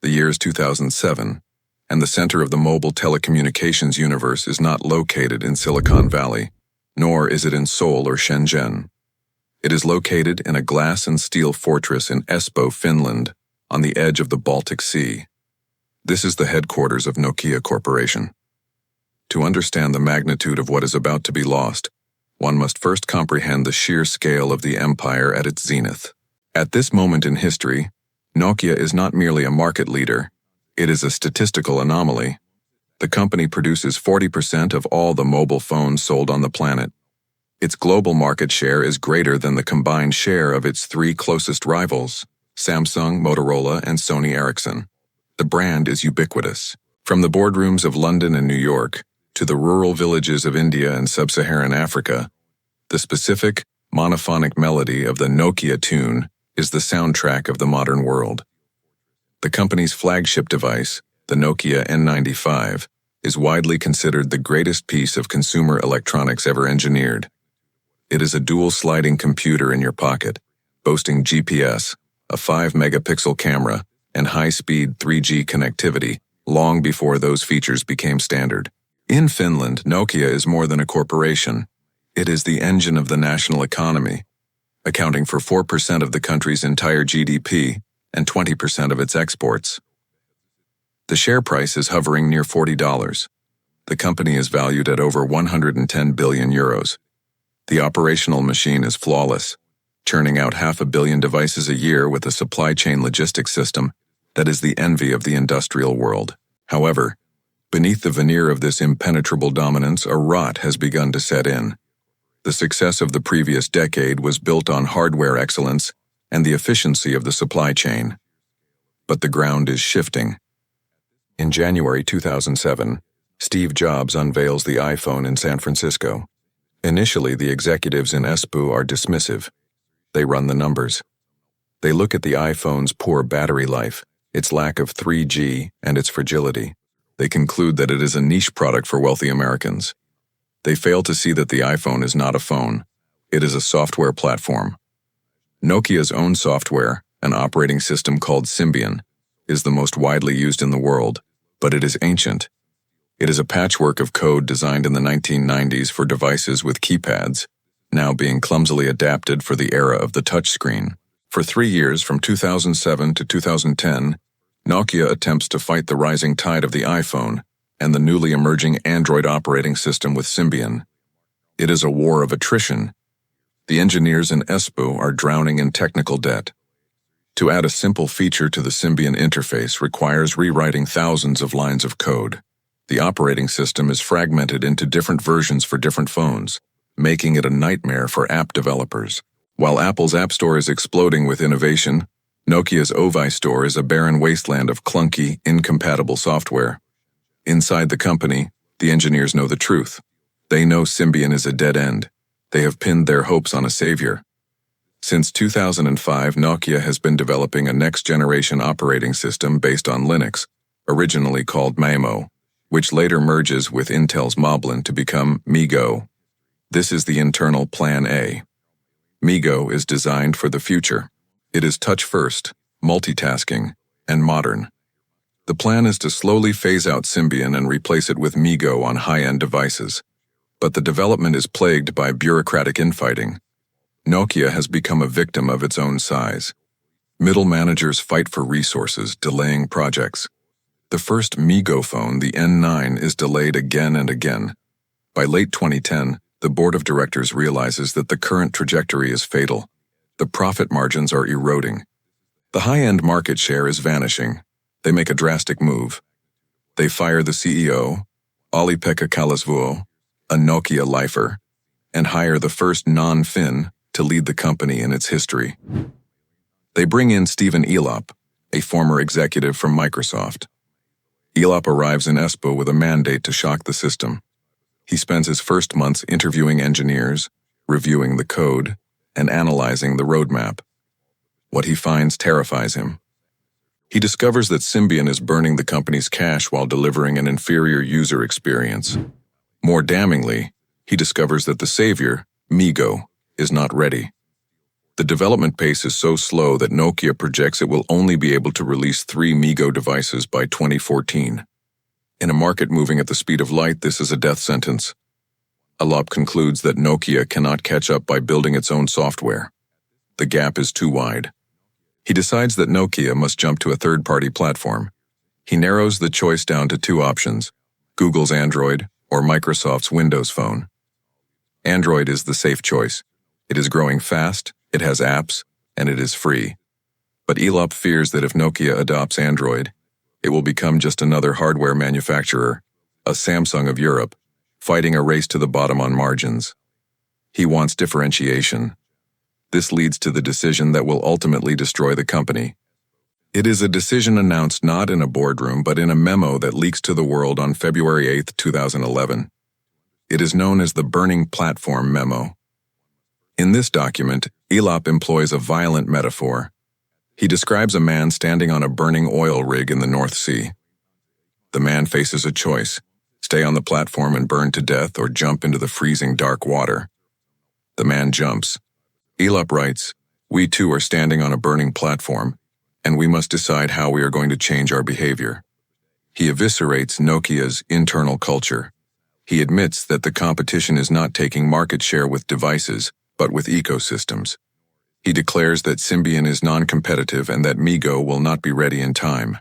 The year is 2007, and the center of the mobile telecommunications universe is not located in Silicon Valley, nor is it in Seoul or Shenzhen. It is located in a glass and steel fortress in Espoo, Finland, on the edge of the Baltic Sea. This is the headquarters of Nokia Corporation. To understand the magnitude of what is about to be lost, one must first comprehend the sheer scale of the empire at its zenith. At this moment in history, Nokia is not merely a market leader, it is a statistical anomaly. The company produces 40% of all the mobile phones sold on the planet. Its global market share is greater than the combined share of its three closest rivals, Samsung, Motorola, and Sony Ericsson. The brand is ubiquitous. From the boardrooms of London and New York to the rural villages of India and sub-Saharan Africa, the specific, monophonic melody of the Nokia tune is the soundtrack of the modern world. The company's flagship device, the Nokia N95, is widely considered the greatest piece of consumer electronics ever engineered. It is a dual sliding computer in your pocket, boasting GPS, a 5-megapixel camera, and high-speed 3G connectivity long before those features became standard. In Finland, Nokia is more than a corporation. It is the engine of the national economy, accounting for 4% of the country's entire GDP and 20% of its exports. The share price is hovering near $40. The company is valued at over 110 billion euros. The operational machine is flawless, churning out 500 million devices a year with a supply chain logistics system that is the envy of the industrial world. However, beneath the veneer of this impenetrable dominance, a rot has begun to set in. The success of the previous decade was built on hardware excellence and the efficiency of the supply chain. But the ground is shifting. In January 2007, Steve Jobs unveils the iPhone in San Francisco. Initially, the executives in Espoo are dismissive. They run the numbers. They look at the iPhone's poor battery life, its lack of 3G, and its fragility. They conclude that it is a niche product for wealthy Americans. They fail to see that the iPhone is not a phone. It is a software platform. Nokia's own software, an operating system called Symbian, is the most widely used in the world, but it is ancient. It is a patchwork of code designed in the 1990s for devices with keypads, now being clumsily adapted for the era of the touchscreen. For 3 years, from 2007 to 2010, Nokia attempts to fight the rising tide of the iPhone and the newly emerging Android operating system with Symbian. It is a war of attrition. The engineers in Espoo are drowning in technical debt. To add a simple feature to the Symbian interface requires rewriting thousands of lines of code. The operating system is fragmented into different versions for different phones, making it a nightmare for app developers. While Apple's App Store is exploding with innovation, Nokia's Ovi Store is a barren wasteland of clunky, incompatible software. Inside the company, the engineers know the truth. They know Symbian is a dead end. They have pinned their hopes on a savior. Since 2005, Nokia has been developing a next-generation operating system based on Linux, originally called Memo, which later merges with Intel's Moblin to become MeeGo. This is the internal Plan A. MeeGo is designed for the future. It is touch-first, multitasking, and modern. The plan is to slowly phase out Symbian and replace it with MeeGo on high-end devices. But the development is plagued by bureaucratic infighting. Nokia has become a victim of its own size. Middle managers fight for resources, delaying projects. The first MeeGo phone, the N9, is delayed again and again. By late 2010, the board of directors realizes that the current trajectory is fatal. The profit margins are eroding. The high-end market share is vanishing. They make a drastic move. They fire the CEO, Olli-Pekka Kallasvuo, a Nokia lifer, and hire the first non-Finn to lead the company in its history. They bring in Stephen Elop, a former executive from Microsoft. Elop arrives in Espoo with a mandate to shock the system. He spends his first months interviewing engineers, reviewing the code, and analyzing the roadmap. What he finds terrifies him. He discovers that Symbian is burning the company's cash while delivering an inferior user experience. More damningly, he discovers that the savior, MeeGo, is not ready. The development pace is so slow that Nokia projects it will only be able to release 3 MeeGo devices by 2014. In a market moving at the speed of light, this is a death sentence. Elop concludes that Nokia cannot catch up by building its own software. The gap is too wide. He decides that Nokia must jump to a third-party platform. He narrows the choice down to 2 options: Google's Android or Microsoft's Windows Phone. Android is the safe choice. It is growing fast, it has apps, and it is free. But Elop fears that if Nokia adopts Android, it will become just another hardware manufacturer, a Samsung of Europe, fighting a race to the bottom on margins. He wants differentiation. This leads to the decision that will ultimately destroy the company. It is a decision announced not in a boardroom but in a memo that leaks to the world on February 8, 2011. It is known as the Burning Platform Memo. In this document, Elop employs a violent metaphor. He describes a man standing on a burning oil rig in the North Sea. The man faces a choice: stay on the platform and burn to death or jump into the freezing dark water. The man jumps. Elop writes, "We too are standing on a burning platform, and we must decide how we are going to change our behavior." He eviscerates Nokia's internal culture. He admits that the competition is not taking market share with devices, but with ecosystems. He declares that Symbian is non-competitive and that MeeGo will not be ready in time.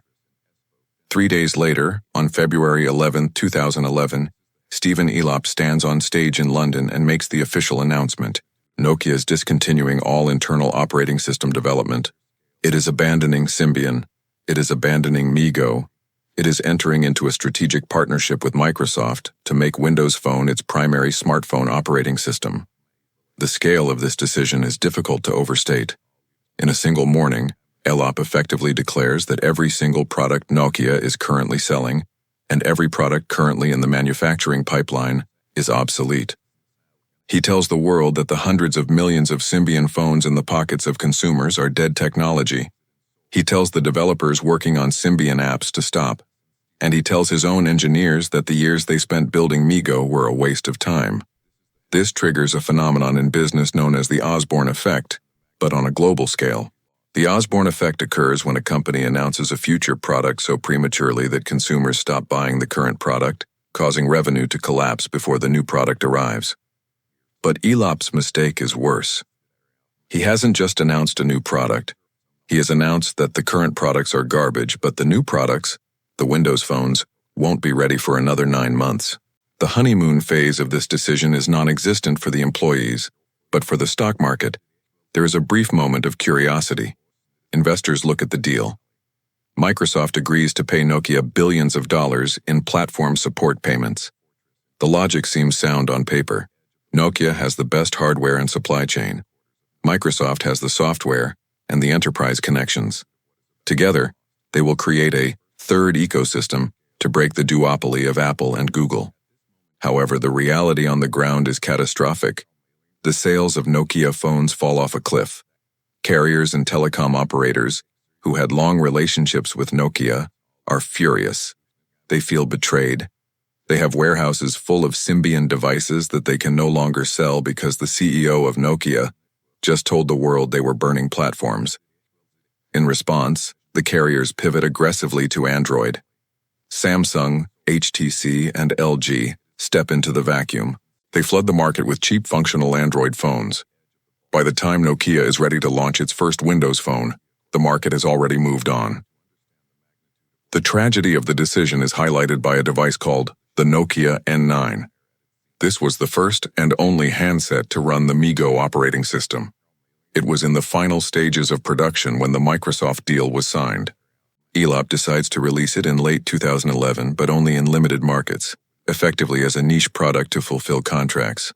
3 days later, on February 11, 2011, Stephen Elop stands on stage in London and makes the official announcement: Nokia is discontinuing all internal operating system development. It is abandoning Symbian. It is abandoning MeeGo. It is entering into a strategic partnership with Microsoft to make Windows Phone its primary smartphone operating system. The scale of this decision is difficult to overstate. In a single morning, Elop effectively declares that every single product Nokia is currently selling, and every product currently in the manufacturing pipeline, is obsolete. He tells the world that the hundreds of millions of Symbian phones in the pockets of consumers are dead technology. He tells the developers working on Symbian apps to stop. And he tells his own engineers that the years they spent building MeeGo were a waste of time. This triggers a phenomenon in business known as the Osborne Effect, but on a global scale. The Osborne Effect occurs when a company announces a future product so prematurely that consumers stop buying the current product, causing revenue to collapse before the new product arrives. But Elop's mistake is worse. He hasn't just announced a new product. He has announced that the current products are garbage, but the new products, the Windows phones, won't be ready for another 9 months. The honeymoon phase of this decision is non-existent for the employees, but for the stock market, there is a brief moment of curiosity. Investors look at the deal. Microsoft agrees to pay Nokia billions of dollars in platform support payments. The logic seems sound on paper. Nokia has the best hardware and supply chain. Microsoft has the software and the enterprise connections. Together, they will create a third ecosystem to break the duopoly of Apple and Google. However, the reality on the ground is catastrophic. The sales of Nokia phones fall off a cliff. Carriers and telecom operators, who had long relationships with Nokia, are furious. They feel betrayed. They have warehouses full of Symbian devices that they can no longer sell because the CEO of Nokia just told the world they were burning platforms. In response, the carriers pivot aggressively to Android. Samsung, HTC, and LG step into the vacuum. They flood the market with cheap functional Android phones. By the time Nokia is ready to launch its first Windows phone, the market has already moved on. The tragedy of the decision is highlighted by a device called the Nokia N9. This was the first and only handset to run the MeeGo operating system. It was in the final stages of production when the Microsoft deal was signed. Elop decides to release it in late 2011, but only in limited markets, effectively as a niche product to fulfill contracts.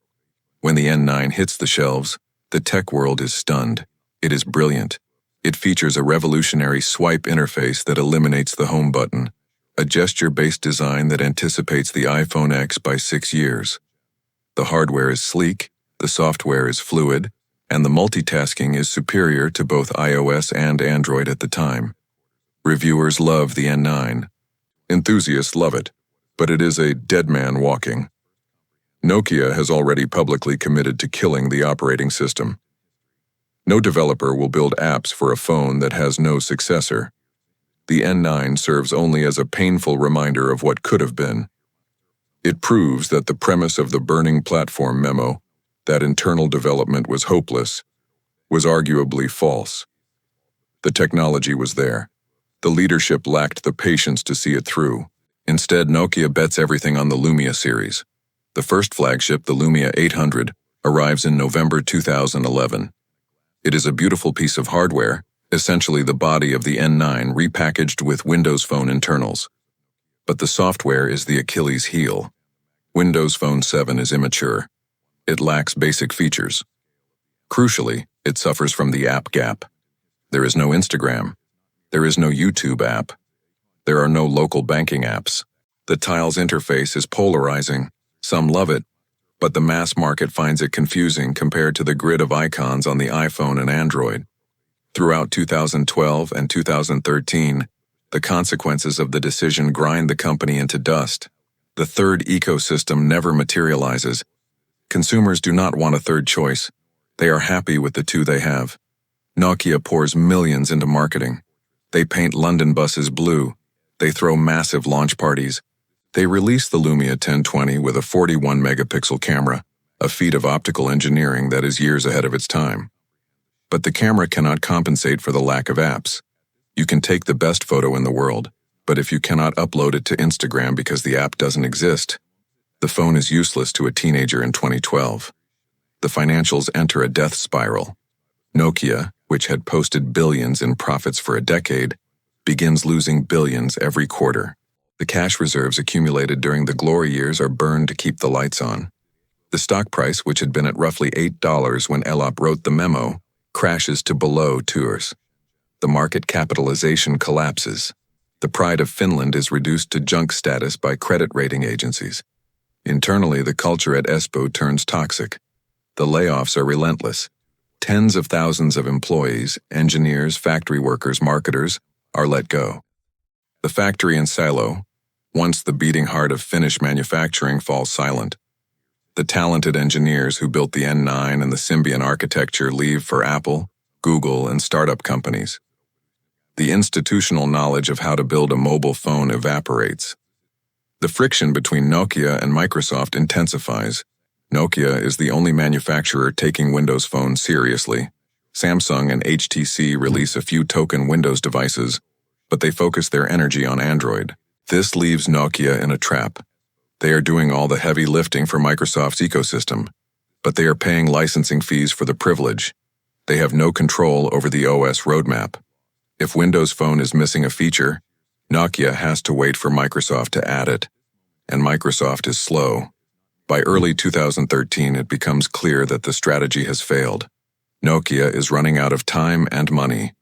When the N9 hits the shelves, the tech world is stunned. It is brilliant. It features a revolutionary swipe interface that eliminates the home button, a gesture-based design that anticipates the iPhone X by 6 years. The hardware is sleek, the software is fluid, and the multitasking is superior to both iOS and Android at the time. Reviewers love the N9. Enthusiasts love it, but it is a dead man walking. Nokia has already publicly committed to killing the operating system. No developer will build apps for a phone that has no successor. The N9 serves only as a painful reminder of what could have been. It proves that the premise of the burning platform memo, that internal development was hopeless, was arguably false. The technology was there. The leadership lacked the patience to see it through. Instead, Nokia bets everything on the Lumia series. The first flagship, the Lumia 800, arrives in November 2011. It is a beautiful piece of hardware, essentially the body of the N9 repackaged with Windows Phone internals. But the software is the Achilles heel. Windows Phone 7 is immature. It lacks basic features. Crucially, it suffers from the app gap. There is no Instagram. There is no YouTube app. There are no local banking apps. The Tiles interface is polarizing. Some love it, but the mass market finds it confusing compared to the grid of icons on the iPhone and Android. Throughout 2012 and 2013, the consequences of the decision grind the company into dust. The third ecosystem never materializes. Consumers do not want a third choice. They are happy with the two they have. Nokia pours millions into marketing. They paint London buses blue. They throw massive launch parties. They release the Lumia 1020 with a 41-megapixel camera, a feat of optical engineering that is years ahead of its time. But the camera cannot compensate for the lack of apps. You can take the best photo in the world, but if you cannot upload it to Instagram because the app doesn't exist, the phone is useless to a teenager in 2012. The financials enter a death spiral. Nokia, which had posted billions in profits for a decade, begins losing billions every quarter. The cash reserves accumulated during the glory years are burned to keep the lights on. The stock price, which had been at roughly $8 when Elop wrote the memo, crashes to below $2. The market capitalization collapses. The pride of Finland is reduced to junk status by credit rating agencies. Internally, the culture at Espoo turns toxic. The layoffs are relentless. Tens of thousands of employees, engineers, factory workers, marketers, are let go. The factory in Salo, once the beating heart of Finnish manufacturing, falls silent. The talented engineers who built the N9 and the Symbian architecture leave for Apple, Google, and startup companies. The institutional knowledge of how to build a mobile phone evaporates. The friction between Nokia and Microsoft intensifies. Nokia is the only manufacturer taking Windows Phone seriously. Samsung and HTC release a few token Windows devices, but they focus their energy on Android. This leaves Nokia in a trap. They are doing all the heavy lifting for Microsoft's ecosystem, but they are paying licensing fees for the privilege. They have no control over the OS roadmap. If Windows Phone is missing a feature, Nokia has to wait for Microsoft to add it, and Microsoft is slow. By early 2013, it becomes clear that the strategy has failed. Nokia is running out of time and money.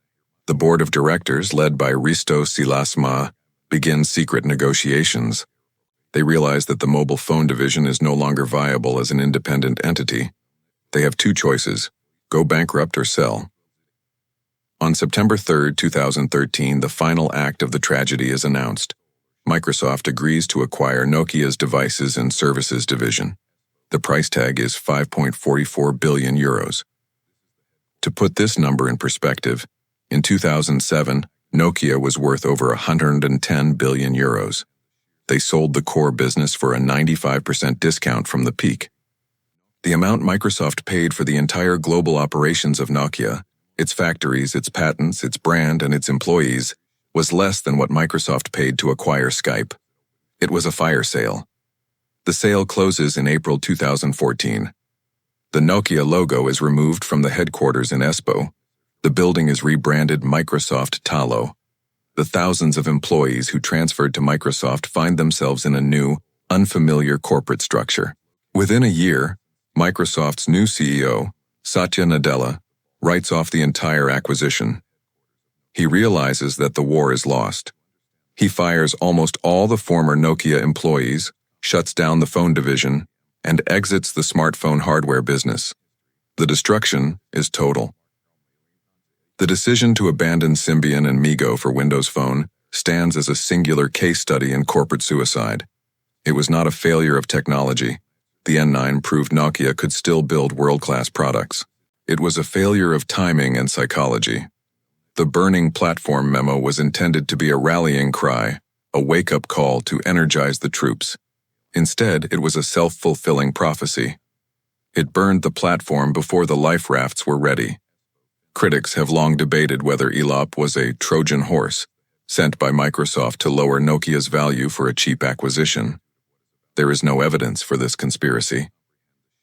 The board of directors, led by Risto Siilasmaa, begins secret negotiations. They realize that the mobile phone division is no longer viable as an independent entity. They have two choices: go bankrupt or sell. On September 3, 2013, the final act of the tragedy is announced. Microsoft agrees to acquire Nokia's Devices and Services division. The price tag is €5.44 billion. To put this number in perspective, in 2007, Nokia was worth over €110 billion. They sold the core business for a 95% discount from the peak. The amount Microsoft paid for the entire global operations of Nokia, its factories, its patents, its brand, and its employees, was less than what Microsoft paid to acquire Skype. It was a fire sale. The sale closes in April 2014. The Nokia logo is removed from the headquarters in Espoo. The building is rebranded Microsoft Talo. The thousands of employees who transferred to Microsoft find themselves in a new, unfamiliar corporate structure. Within a year, Microsoft's new CEO, Satya Nadella, writes off the entire acquisition. He realizes that the war is lost. He fires almost all the former Nokia employees, shuts down the phone division, and exits the smartphone hardware business. The destruction is total. The decision to abandon Symbian and MeeGo for Windows Phone stands as a singular case study in corporate suicide. It was not a failure of technology. The N9 proved Nokia could still build world-class products. It was a failure of timing and psychology. The burning platform memo was intended to be a rallying cry, a wake-up call to energize the troops. Instead, it was a self-fulfilling prophecy. It burned the platform before the life rafts were ready. Critics have long debated whether Elop was a Trojan horse, sent by Microsoft to lower Nokia's value for a cheap acquisition. There is no evidence for this conspiracy.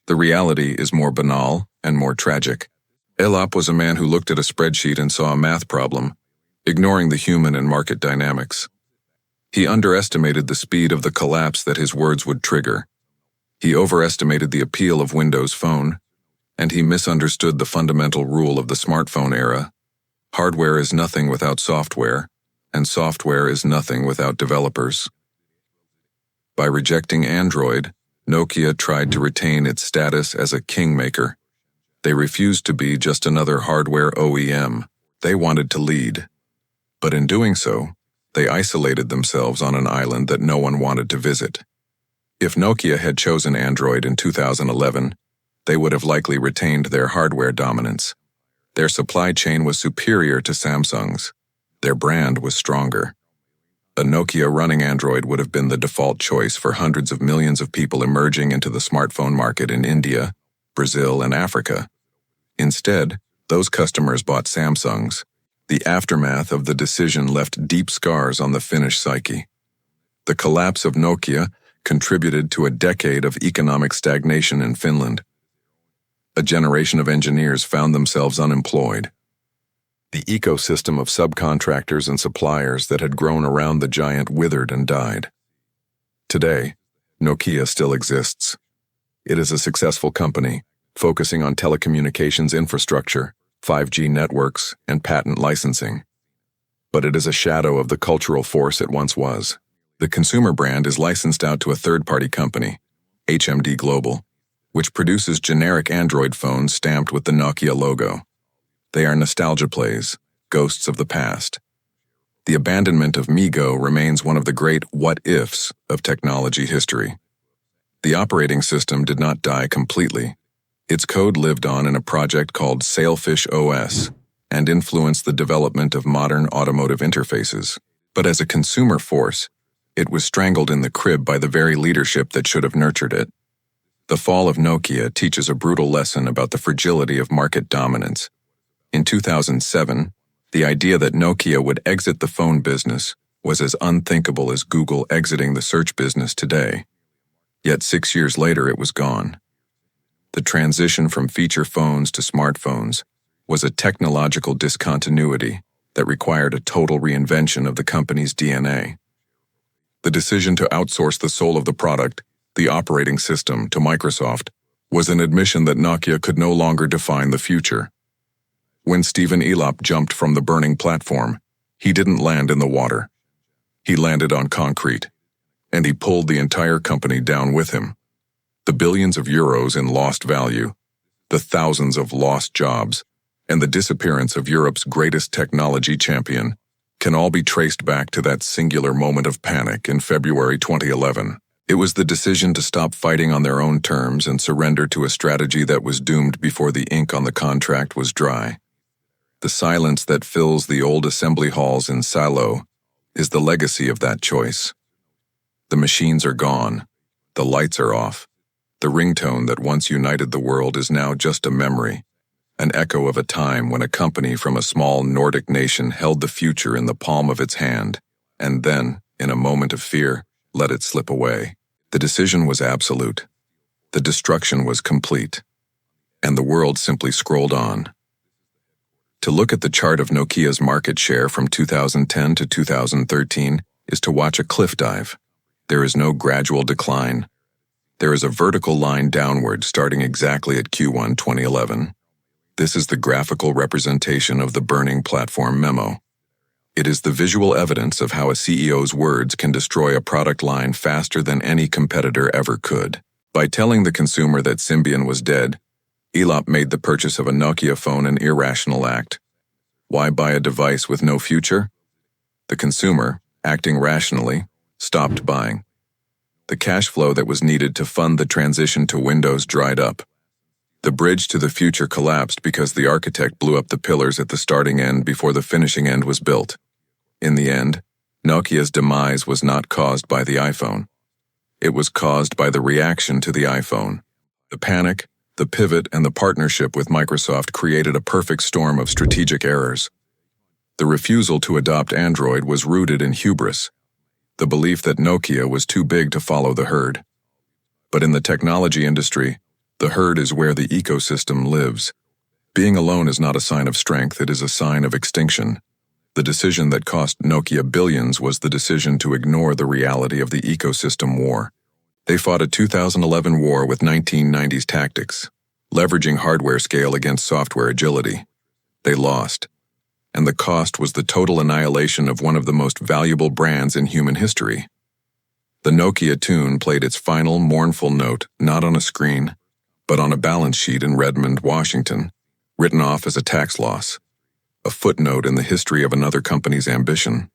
The reality is more banal and more tragic. Elop was a man who looked at a spreadsheet and saw a math problem, ignoring the human and market dynamics. He underestimated the speed of the collapse that his words would trigger. He overestimated the appeal of Windows Phone, and he misunderstood the fundamental rule of the smartphone era. Hardware is nothing without software, and software is nothing without developers. By rejecting Android, Nokia tried to retain its status as a kingmaker. They refused to be just another hardware OEM. They wanted to lead. But in doing so, they isolated themselves on an island that no one wanted to visit. If Nokia had chosen Android in 2011, they would have likely retained their hardware dominance. Their supply chain was superior to Samsung's. Their brand was stronger. A Nokia running Android would have been the default choice for hundreds of millions of people emerging into the smartphone market in India, Brazil, and Africa. Instead, those customers bought Samsung's. The aftermath of the decision left deep scars on the Finnish psyche. The collapse of Nokia contributed to a decade of economic stagnation in Finland. A generation of engineers found themselves unemployed. The ecosystem of subcontractors and suppliers that had grown around the giant withered and died. Today, Nokia still exists. It is a successful company, focusing on telecommunications infrastructure, 5G networks, and patent licensing. But it is a shadow of the cultural force it once was. The consumer brand is licensed out to a third-party company, HMD Global, which produces generic Android phones stamped with the Nokia logo. They are nostalgia plays, ghosts of the past. The abandonment of MeeGo remains one of the great what-ifs of technology history. The operating system did not die completely. Its code lived on in a project called Sailfish OS and influenced the development of modern automotive interfaces. But as a consumer force, it was strangled in the crib by the very leadership that should have nurtured it. The fall of Nokia teaches a brutal lesson about the fragility of market dominance. In 2007, the idea that Nokia would exit the phone business was as unthinkable as Google exiting the search business today. Yet 6 years later, it was gone. The transition from feature phones to smartphones was a technological discontinuity that required a total reinvention of the company's DNA. The decision to outsource the soul of the product, the operating system, to Microsoft was an admission that Nokia could no longer define the future. When Stephen Elop jumped from the burning platform, he didn't land in the water. He landed on concrete, and he pulled the entire company down with him. The billions of euros in lost value, the thousands of lost jobs, and the disappearance of Europe's greatest technology champion can all be traced back to that singular moment of panic in February 2011. It was the decision to stop fighting on their own terms and surrender to a strategy that was doomed before the ink on the contract was dry. The silence that fills the old assembly halls in Salo is the legacy of that choice. The machines are gone. The lights are off. The ringtone that once united the world is now just a memory, an echo of a time when a company from a small Nordic nation held the future in the palm of its hand, and then, in a moment of fear, let it slip away. The decision was absolute. The destruction was complete. And the world simply scrolled on. To look at the chart of Nokia's market share from 2010 to 2013 is to watch a cliff dive. There is no gradual decline. There is a vertical line downward starting exactly at Q1 2011. This is the graphical representation of the burning platform memo. It is the visual evidence of how a CEO's words can destroy a product line faster than any competitor ever could. By telling the consumer that Symbian was dead, Elop made the purchase of a Nokia phone an irrational act. Why buy a device with no future? The consumer, acting rationally, stopped buying. The cash flow that was needed to fund the transition to Windows dried up. The bridge to the future collapsed because the architect blew up the pillars at the starting end before the finishing end was built. In the end, Nokia's demise was not caused by the iPhone. It was caused by the reaction to the iPhone. The panic, the pivot, and the partnership with Microsoft created a perfect storm of strategic errors. The refusal to adopt Android was rooted in hubris, the belief that Nokia was too big to follow the herd. But in the technology industry, the herd is where the ecosystem lives. Being alone is not a sign of strength, it is a sign of extinction. The decision that cost Nokia billions was the decision to ignore the reality of the ecosystem war. They fought a 2011 war with 1990s tactics, leveraging hardware scale against software agility. They lost, and the cost was the total annihilation of one of the most valuable brands in human history. The Nokia tune played its final mournful note not on a screen, but on a balance sheet in Redmond, Washington, written off as a tax loss, a footnote in the history of another company's ambition.